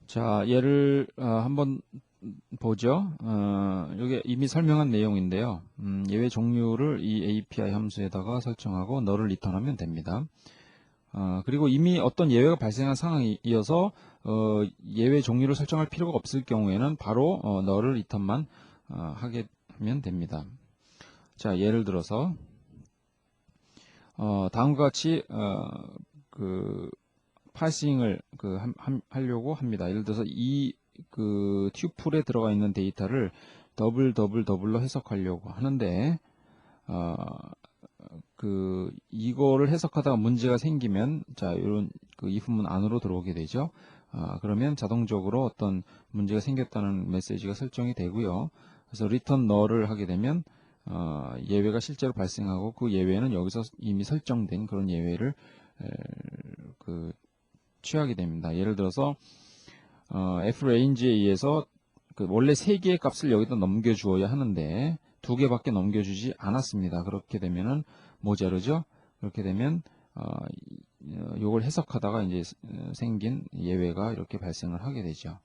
자, 얘를 한번 보죠. 이게 이미 설명한 내용인데요. 예외 종류를 이 API 함수에다가 설정하고 너를 리턴하면 됩니다. 그리고 이미 어떤 예외가 발생한 상황이어서 예외 종류를 설정할 필요가 없을 경우에는 바로 너를 리턴만 하게 하면 됩니다. 자, 예를 들어서 다음과 같이 그 파싱을 하려고 합니다. 예를 들어서 이 튜플에 들어가 있는 데이터를 더블로 해석하려고 하는데 이거를 해석하다가 문제가 생기면 자, 이런 if문 안으로 들어오게 되죠. 그러면 자동적으로 어떤 문제가 생겼다는 메시지가 설정이 되고요. 그래서 return null을 하게 되면 예외가 실제로 발생하고 그 예외는 여기서 이미 설정된 그런 예외를 취하게 됩니다. 예를 들어서 frange에 의해서 원래 3개의 값을 여기다 넘겨주어야 하는데 2개밖에 넘겨주지 않았습니다. 그렇게 되면은 모자르죠. 그렇게 되면 요걸 해석하다가 이제 생긴 예외가 이렇게 발생을 하게 되죠.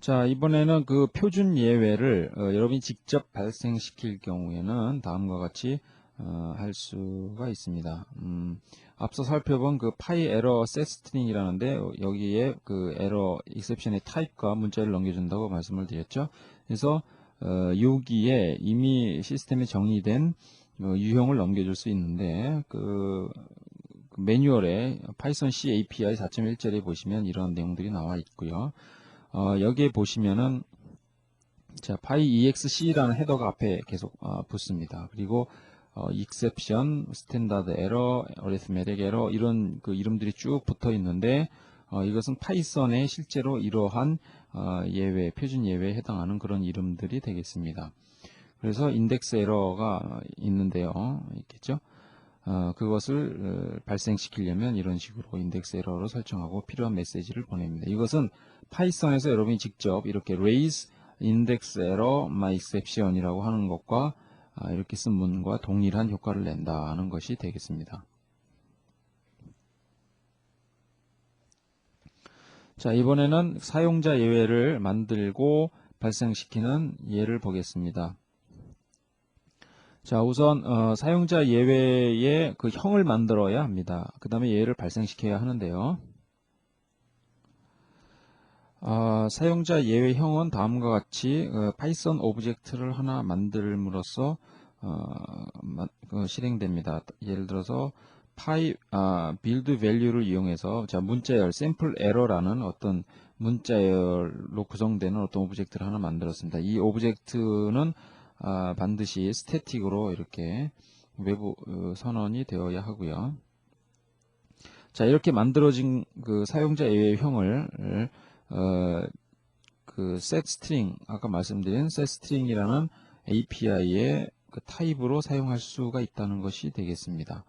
자, 이번에는 그 표준 예외를 여러분이 직접 발생시킬 경우에는 다음과 같이 할 수가 있습니다. 앞서 살펴본 그 파이 에러 셋 스트링이라는데 여기에 그 에러 익셉션의 타입과 문자를 넘겨준다고 말씀을 드렸죠. 그래서 여기에 이미 시스템에 정의된 유형을 넘겨줄 수 있는데 그 매뉴얼에 파이썬 C API 4.1절에 보시면 이런 내용들이 나와 있고요. 여기에 보시면은 자, PyEXC라는 헤더가 앞에 계속 붙습니다. 그리고 exception, standard error, arithmetic error 이런 그 이름들이 쭉 붙어 있는데 이것은 파이썬에 실제로 이러한 예외, 표준 예외에 해당하는 그런 이름들이 되겠습니다. 그래서 인덱스 에러가 있는데요. 있겠죠? 그것을 발생시키려면 이런 식으로 인덱스 에러로 설정하고 필요한 메시지를 보냅니다. 이것은 파이썬에서 여러분이 직접 이렇게 raise index error my exception 이라고 하는 것과 이렇게 쓴 문과 동일한 효과를 낸다는 것이 되겠습니다. 자, 이번에는 사용자 예외를 만들고 발생시키는 예를 보겠습니다. 자, 우선 사용자 예외의 그 형을 만들어야 합니다. 그 다음에 예외를 발생시켜야 하는데요. 사용자 예외형은 다음과 같이 파이썬 오브젝트를 하나 만들므로써 실행됩니다. 예를 들어서 build value를 이용해서 자, 문자열 샘플 에러라는 어떤 문자열로 구성되는 어떤 오브젝트를 하나 만들었습니다. 이 오브젝트는 반드시 스태틱으로 이렇게 외부 선언이 되어야 하고요. 자, 이렇게 만들어진 그 사용자 예외형을 그 setString 아까 말씀드린 setString이라는 API의 그 타입으로 사용할 수가 있다는 것이 되겠습니다.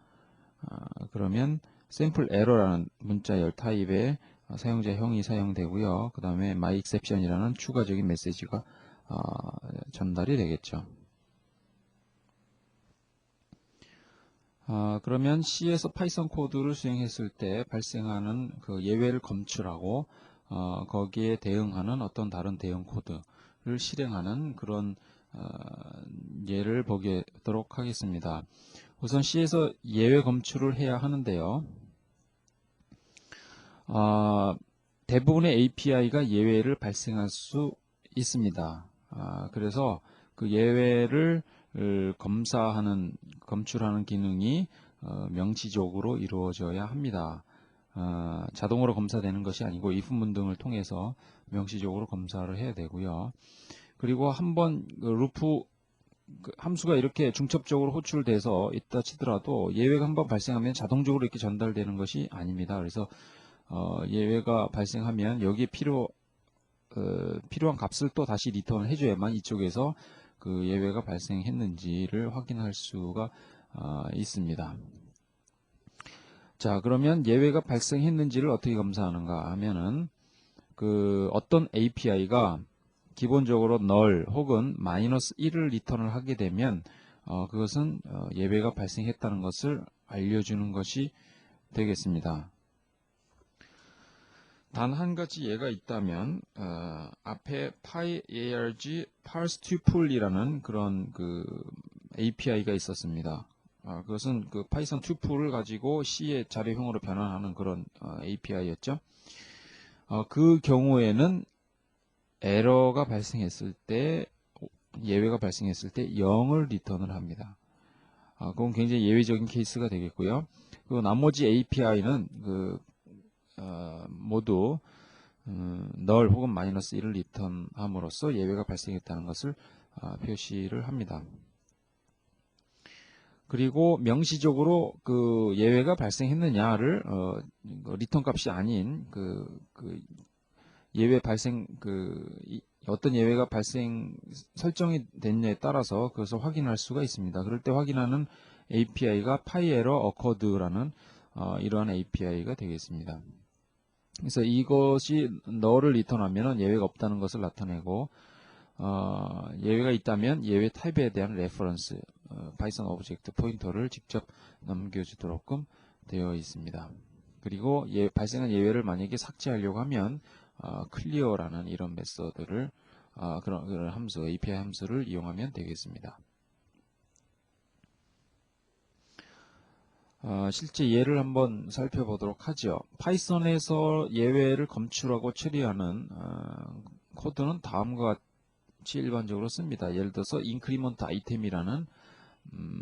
그러면 sample error라는 문자열 타입의 사용자형이 사용되고요. 그 다음에 myException이라는 추가적인 메시지가 전달이 되겠죠. 그러면 C에서 파이썬 코드를 수행했을 때 발생하는 그 예외를 검출하고 거기에 대응하는 어떤 다른 대응 코드를 실행하는 그런 예를 보도록 하겠습니다. 우선 C에서 예외 검출을 해야 하는데요. 대부분의 API가 예외를 발생할 수 있습니다. 그래서 그 예외를 검출하는 기능이 명시적으로 이루어져야 합니다. 자동으로 검사되는 것이 아니고 if문 등을 통해서 명시적으로 검사를 해야 되고요. 그리고 한번 루프 함수가 이렇게 중첩적으로 호출돼서 있다 치더라도 예외가 한번 발생하면 자동적으로 이렇게 전달되는 것이 아닙니다. 그래서 예외가 발생하면 여기에 필요한 값을 또 다시 리턴을 해줘야만 이쪽에서 그 예외가 발생했는지를 확인할 수가 있습니다. 자, 그러면 예외가 발생했는지를 어떻게 검사하는가 하면은 그 어떤 API가 기본적으로 null 혹은 -1을 리턴을 하게 되면 그것은 예외가 발생했다는 것을 알려주는 것이 되겠습니다. 단 한 가지 예가 있다면 앞에 PyARG parse tuple이라는 그런 그 API가 있었습니다. 그것은 그 파이썬 튜플을 가지고 C의 자료형으로 변환하는 그런 API였죠. 그 경우에는 에러가 발생했을 때, 예외가 발생했을 때 0을 리턴을 합니다. 그건 굉장히 예외적인 케이스가 되겠고요. 그리고 나머지 API는 모두 null 혹은 마이너스 1을 리턴함으로써 예외가 발생했다는 것을 표시를 합니다. 그리고 명시적으로 그 예외가 발생했느냐를 리턴 값이 아닌 예외 발생 어떤 예외가 발생 설정이 됐냐에 따라서 그것을 확인할 수가 있습니다. 그럴 때 확인하는 API가 PyError occurred라는 이러한 API가 되겠습니다. 그래서 이것이 null을 리턴하면 예외가 없다는 것을 나타내고 예외가 있다면 예외 타입에 대한 레퍼런스 파이썬 오브젝트 포인터를 직접 넘겨주도록끔 되어 있습니다. 그리고 발생한 예외를 만약에 삭제하려고 하면 클리어라는 이런 메서드를 그런 함수 API 함수를 이용하면 되겠습니다. 실제 예를 한번 살펴보도록 하죠. 파이썬에서 예외를 검출하고 처리하는 코드는 다음과 같이 일반적으로 씁니다. 예를 들어서 increment item이라는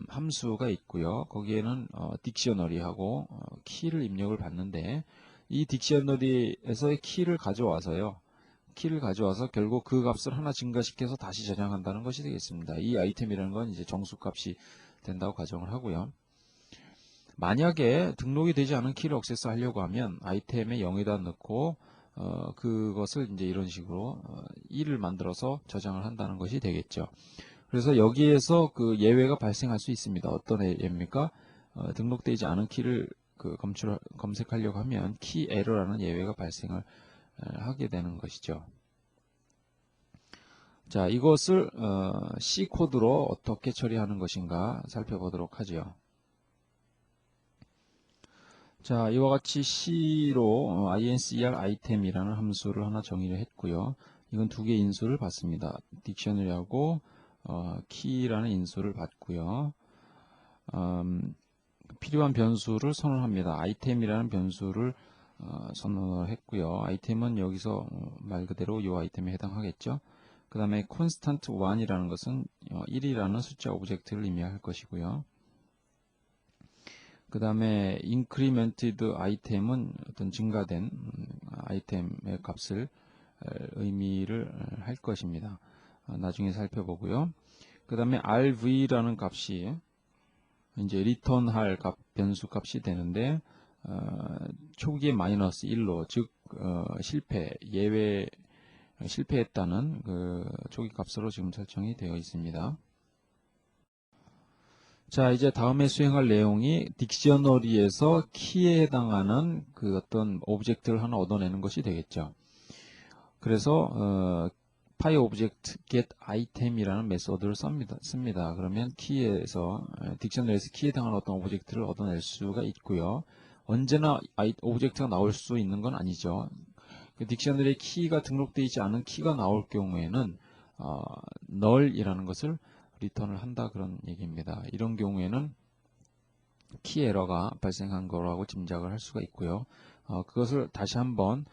함수가 있고요. 거기에는 딕셔너리하고 키를 입력을 받는데 이 딕셔너리에서의 키를 가져와서 결국 그 값을 하나 증가시켜서 다시 저장한다는 것이 되겠습니다. 이 아이템이라는 건 이제 정수값이 된다고 가정을 하고요. 만약에 등록이 되지 않은 키를 액세스 하려고 하면 아이템에 0에다 넣고 그것을 이제 이런 식으로 1을 만들어서 저장을 한다는 것이 되겠죠. 그래서 여기에서 그 예외가 발생할 수 있습니다. 어떤 예입니까? 등록되지 않은 키를 검색하려고 하면 키 에러라는 예외가 발생을 하게 되는 것이죠. 자, 이것을 C 코드로 어떻게 처리하는 것인가 살펴보도록 하죠. 자, 이와 같이 C로 incer item이라는 함수를 하나 정의를 했고요. 이건 두 개의 인수를 받습니다. 딕셔너리하고 key라는 인수를 받고요. 필요한 변수를 선언합니다. item이라는 변수를 선언을 했고요. item은 여기서 말 그대로 이 아이템에 해당하겠죠. 그 다음에 constant 1이라는 것은 1이라는 숫자 오브젝트를 의미할 것이고요. 그 다음에 incremented item은 어떤 증가된 아이템의 값을 의미를 할 것입니다. 나중에 살펴보고요. 그 다음에 rv라는 값이 이제 리턴할 변수 값이 되는데 초기에 마이너스 1로 즉 실패했다는 그 초기 값으로 지금 설정이 되어 있습니다. 자, 이제 다음에 수행할 내용이 딕셔너리에서 키에 해당하는 그 어떤 오브젝트를 하나 얻어내는 것이 되겠죠. 그래서 PyObject getItem이라는 메소드를 씁니다. 그러면 키에서 딕셔너리에서 키에 해당하는 어떤 오브젝트를 얻어낼 수가 있고요. 언제나 오브젝트가 나올 수 있는 건 아니죠. 그 딕셔너리에 키가 등록되어 있지 않은 키가 나올 경우에는 null이라는 것을 리턴을 한다 그런 얘기입니다. 이런 경우에는 키 에러가 발생한 거라고 짐작을 할 수가 있고요. 그것을 다시 한번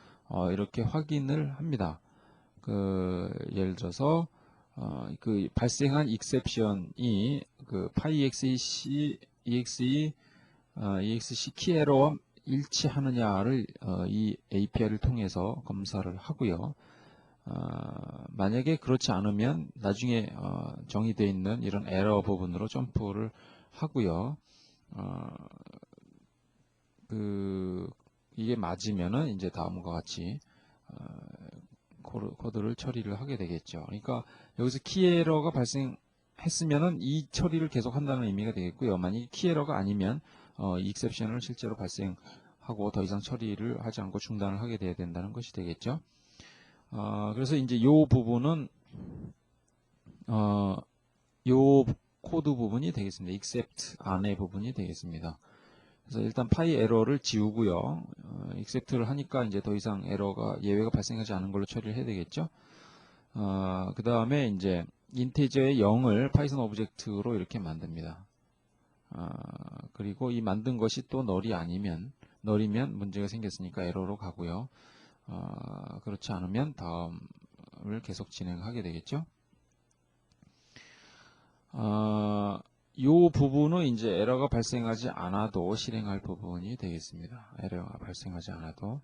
이렇게 확인을 합니다. 예를 들어서 그 발생한 exception이 그 PyExe 키 에러와 일치하느냐를 이 API를 통해서 검사를 하고요. 만약에 그렇지 않으면 나중에 정의되어 있는 이런 에러 부분으로 점프를 하고요. 이게 맞으면은 이제 다음과 같이 코드를 처리를 하게 되겠죠. 그러니까 여기서 키 에러가 발생했으면은 이 처리를 계속 한다는 의미가 되겠고요. 만약에 키 에러가 아니면 익셉션을 실제로 발생하고 더 이상 처리를 하지 않고 중단을 하게 돼야 된다는 것이 되겠죠. 그래서 이제 이 부분은 요 코드 부분이 되겠습니다. except 안의 부분이 되겠습니다. 그래서 일단 파이 에러를 지우고요. accept를 하니까 이제 더 이상 에러가 예외가 발생하지 않은 걸로 처리를 해야 되겠죠. 그 다음에 이제 인티저의 0을 파이썬 오브젝트로 이렇게 만듭니다. 그리고 이 만든 것이 또 널이 아니면 널이면 문제가 생겼으니까 에러로 가고요. 그렇지 않으면 다음을 계속 진행하게 되겠죠. 이 부분은 이제 에러가 발생하지 않아도 실행할 부분이 되겠습니다. 에러가 발생하지 않아도.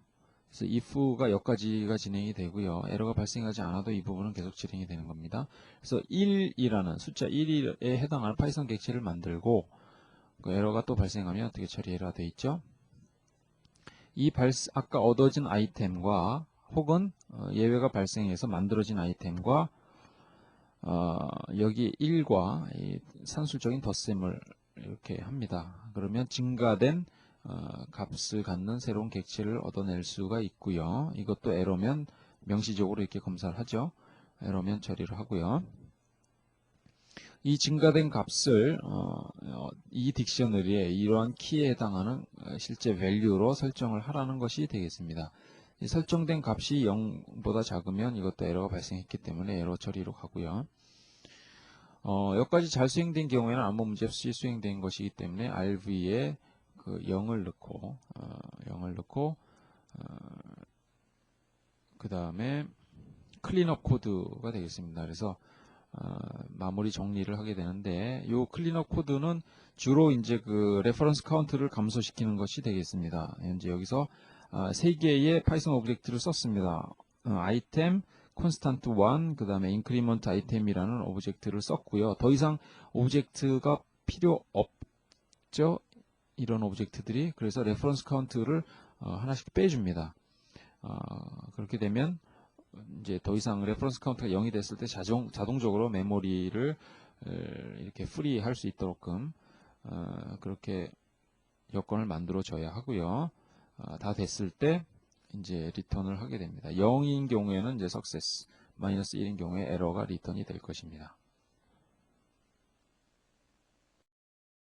그래서 if가 여기까지가 진행이 되고요. 에러가 발생하지 않아도 이 부분은 계속 진행이 되는 겁니다. 그래서 1이라는 숫자 1에 해당하는 파이썬 객체를 만들고 그 에러가 또 발생하면 어떻게 처리해라 되어 있죠. 아까 얻어진 아이템과 혹은 예외가 발생해서 만들어진 아이템과 여기 1과 이 산술적인 덧셈을 이렇게 합니다. 그러면 증가된 값을 갖는 새로운 객체를 얻어낼 수가 있고요. 이것도 에러면 명시적으로 이렇게 검사를 하죠. 에러면 처리를 하고요. 이 증가된 값을 이 딕셔너리에 이러한 키에 해당하는 실제 밸류로 설정을 하라는 것이 되겠습니다. 이 설정된 값이 0보다 작으면 이것도 에러가 발생했기 때문에 에러 처리로 가고요. 여기까지 잘 수행된 경우에는 아무 문제 없이 수행된 것이기 때문에 RV에 그 0을 넣고 그 다음에 클린업 코드가 되겠습니다. 그래서 마무리 정리를 하게 되는데 이 클린업 코드는 주로 이제 그 레퍼런스 카운트를 감소시키는 것이 되겠습니다. 현재 여기서 3개의 파이썬 오브젝트를 썼습니다. 아이템, 콘스탄트 1, 그 다음에 인크리먼트 아이템이라는 오브젝트를 썼고요. 더 이상 오브젝트가 필요 없죠. 이런 오브젝트들이. 그래서 레퍼런스 카운트를 하나씩 빼줍니다. 그렇게 되면 이제 더 이상 레퍼런스 카운트가 0이 됐을 때 자동적으로 메모리를 이렇게 프리할 수 있도록끔 그렇게 여건을 만들어 줘야 하고요. 다 됐을 때 이제 리턴을 하게 됩니다. 0인 경우에는 이제 석세스, 마이너스 1인 경우에 에러가 리턴이 될 것입니다.